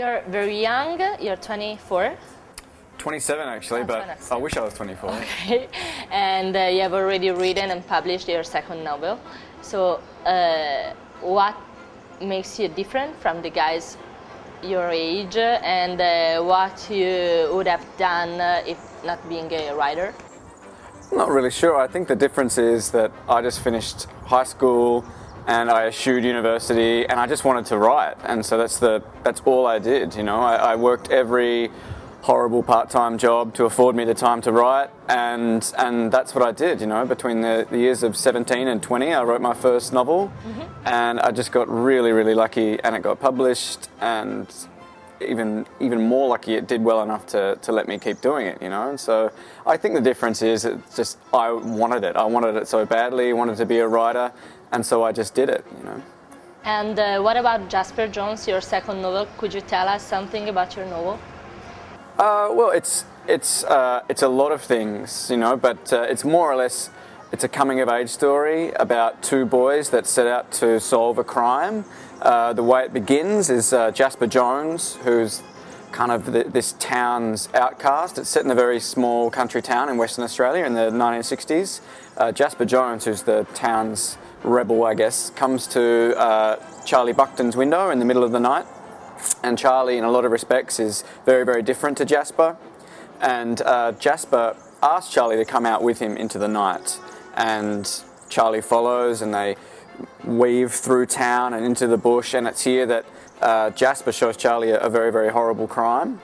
you're very young, you're 24. 27 actually, but 27. I wish I was 24. Okay. And you have already written and published your second novel. So what makes you different from the guys your age, and what you would have done if not being a writer? Not really sure. I think the difference is that I just finished high school and I eschewed university and I just wanted to write, and so that's all I did. You know, I worked every horrible part-time job to afford me the time to write, and that's what I did. You know, between the years of 17 and 20 I wrote my first novel, and I just got really lucky and it got published, and even more lucky it did well enough to let me keep doing it, you know. And so I think the difference is it's just I wanted it so badly, wanted to be a writer, and so I just did it, you know. And what about Jasper Jones, your second novel? Could you tell us something about your novel? Well, it's a lot of things, you know, but it's more or less, it's a coming-of-age story about two boys that set out to solve a crime. The way it begins is Jasper Jones, who's kind of this town's outcast. It's set in a very small country town in Western Australia in the 1960s. Jasper Jones, who's the town's rebel, I guess, comes to Charlie Buckton's window in the middle of the night. And Charlie, in a lot of respects, is very different to Jasper. And Jasper asks Charlie to come out with him into the night. And Charlie follows, and they weave through town and into the bush. And it's here that Jasper shows Charlie a very horrible crime.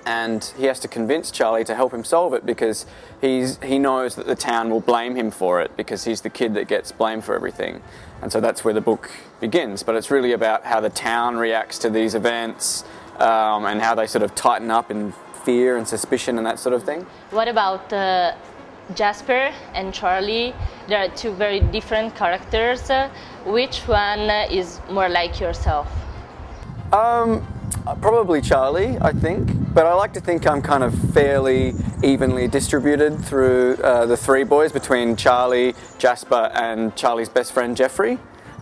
And he has to convince Charlie to help him solve it, because he knows that the town will blame him for it, because he's the kid that gets blamed for everything. And so that's where the book begins. But it's really about how the town reacts to these events, and how they sort of tighten up in fear and suspicion and that sort of thing. What about Jasper and Charlie? There are two very different characters. Which one is more like yourself? Probably Charlie, I think, but I like to think I'm kind of fairly evenly distributed through the three boys, between Charlie, Jasper and Charlie's best friend Jeffrey.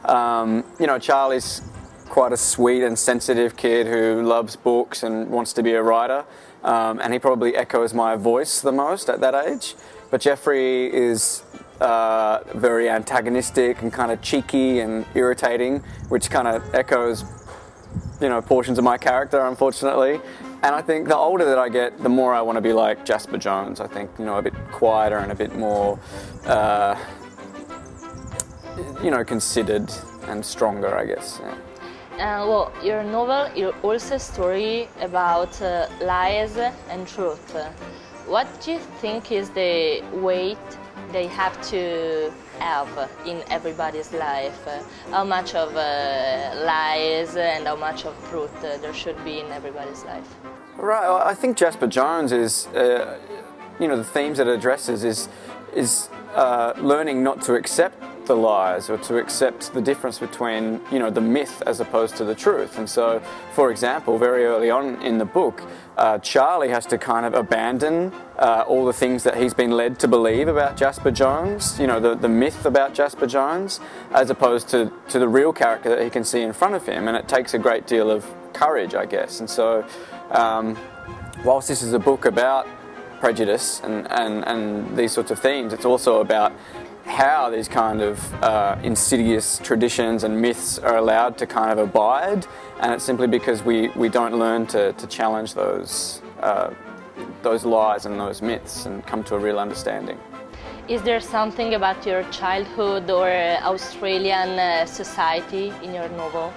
You know, Charlie's quite a sweet and sensitive kid who loves books and wants to be a writer, and he probably echoes my voice the most at that age. But Jeffrey is very antagonistic and kind of cheeky and irritating, which kind of echoes, you know, portions of my character, unfortunately. And I think the older that I get, the more I want to be like Jasper Jones. I think, you know, a bit quieter and a bit more, you know, considered and stronger, I guess. Yeah. Well, your novel is also a story about lies and truth. What do you think is the weight they have to have in everybody's life? How much of lies and how much of truth there should be in everybody's life? Right, well, I think Jasper Jones is, you know, the themes that it addresses is learning not to accept the lies, or to accept the difference between, you know, the myth as opposed to the truth. And so, for example, very early on in the book, Charlie has to kind of abandon all the things that he's been led to believe about Jasper Jones, you know, the myth about Jasper Jones, as opposed to the real character that he can see in front of him. And it takes a great deal of courage, I guess. And so, whilst this is a book about prejudice and these sorts of themes, it's also about how these kind of insidious traditions and myths are allowed to kind of abide, and it's simply because we don't learn to challenge those lies and those myths and come to a real understanding. Is there something about your childhood or Australian society in your novel?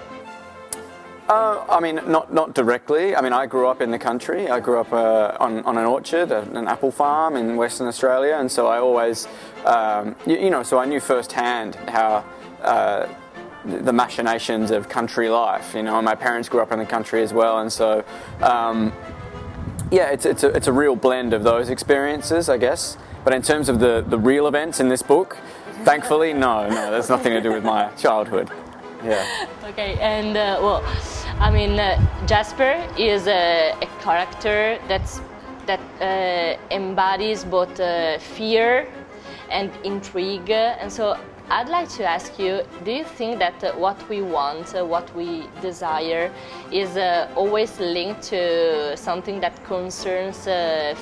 I mean, not directly. I mean, I grew up in the country. I grew up on an orchard, an apple farm in Western Australia, and so I always, you know, so I knew firsthand how the machinations of country life. You know, and my parents grew up in the country as well, and so, yeah, it's a real blend of those experiences, I guess. But in terms of the real events in this book, thankfully, no, there's nothing to do with my childhood. Yeah. Okay, and well, I mean, Jasper is a character that embodies both fear and intrigue, and so I'd like to ask you, do you think that what we want, what we desire, is always linked to something that concerns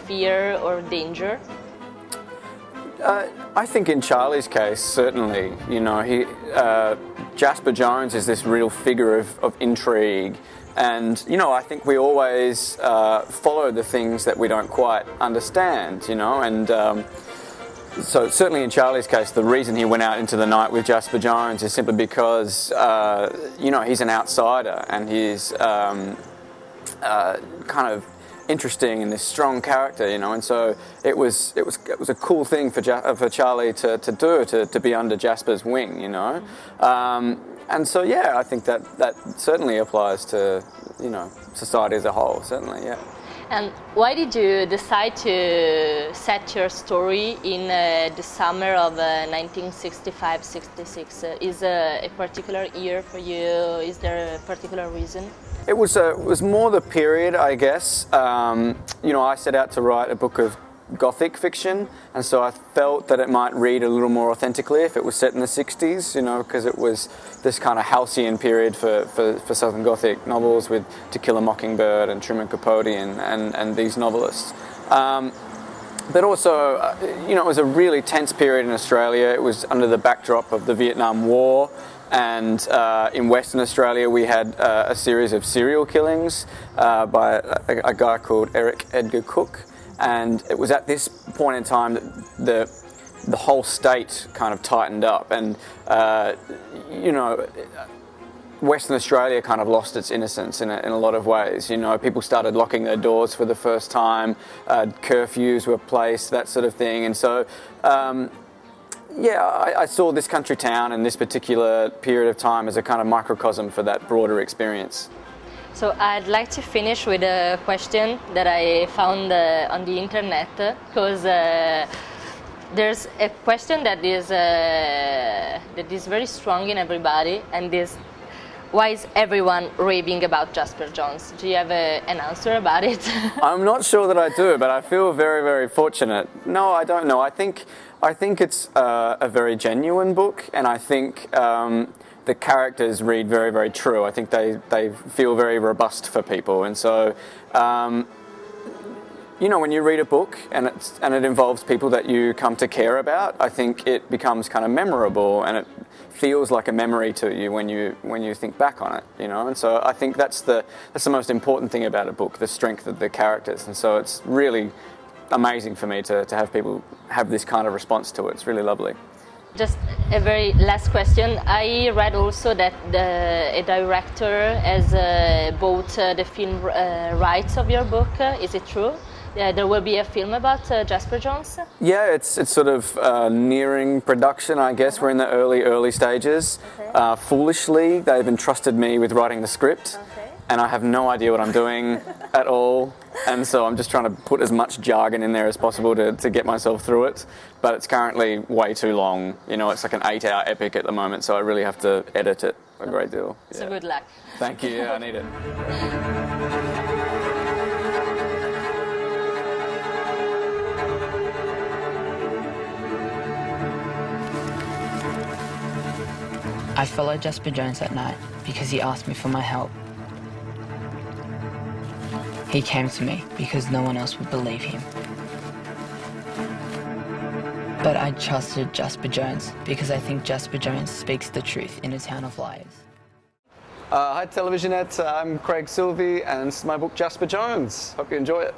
fear or danger? I think in Charlie's case, certainly, you know, Jasper Jones is this real figure of intrigue, and, you know, I think we always follow the things that we don't quite understand, you know, and so certainly in Charlie's case, the reason he went out into the night with Jasper Jones is simply because, you know, he's an outsider, and he's kind of interesting and this strong character, you know, and so it was a cool thing for Charlie to do, to be under Jasper's wing, you know, and so yeah, I think that certainly applies to, you know, society as a whole, certainly, yeah. And why did you decide to set your story in the summer of 1965-66? Is a particular year for you? Is there a particular reason? It was more the period, I guess. You know, I set out to write a book of Gothic fiction, and so I felt that it might read a little more authentically if it was set in the 60s, you know, because it was this kind of halcyon period for Southern Gothic novels with To Kill a Mockingbird and Truman Capote and these novelists. But also, you know, it was a really tense period in Australia. It was under the backdrop of the Vietnam War, and in Western Australia we had a series of serial killings by a guy called Eric Edgar Cook. And it was at this point in time that the whole state kind of tightened up, and you know, Western Australia kind of lost its innocence in a lot of ways. You know, people started locking their doors for the first time, curfews were placed, that sort of thing, and so yeah, I saw this country town and this particular period of time as a kind of microcosm for that broader experience. So I'd like to finish with a question that I found on the internet, because there's a question that is very strong in everybody, and is, why is everyone raving about Jasper Jones? Do you have an answer about it? I'm not sure that I do, but I feel very, very fortunate. No, I don't know. I think it's a very genuine book, and I think the characters read very, very true. I think they feel very robust for people, and so you know, when you read a book and it involves people that you come to care about, I think it becomes kind of memorable, and it feels like a memory to you when you think back on it, you know. And so I think that's the most important thing about a book, the strength of the characters, and so it's really amazing for me to have people have this kind of response to it. It's really lovely. Just a very last question. I read also that a director has bought the film rights of your book. Is it true? There will be a film about Jasper Jones? Yeah, it's sort of nearing production, I guess. We're in the early stages. Okay. Foolishly, they've entrusted me with writing the script. Okay. And I have no idea what I'm doing at all, and so I'm just trying to put as much jargon in there as possible to get myself through it, but it's currently way too long. You know, it's like an 8-hour epic at the moment, so I really have to edit it a great deal. Yeah. So good luck. Thank you, yeah, I need it. I followed Jasper Jones that night because he asked me for my help. He came to me because no one else would believe him. But I trusted Jasper Jones because I think Jasper Jones speaks the truth in a town of liars. Hi Televisionette, I'm Craig Silvey, and this is my book Jasper Jones. Hope you enjoy it.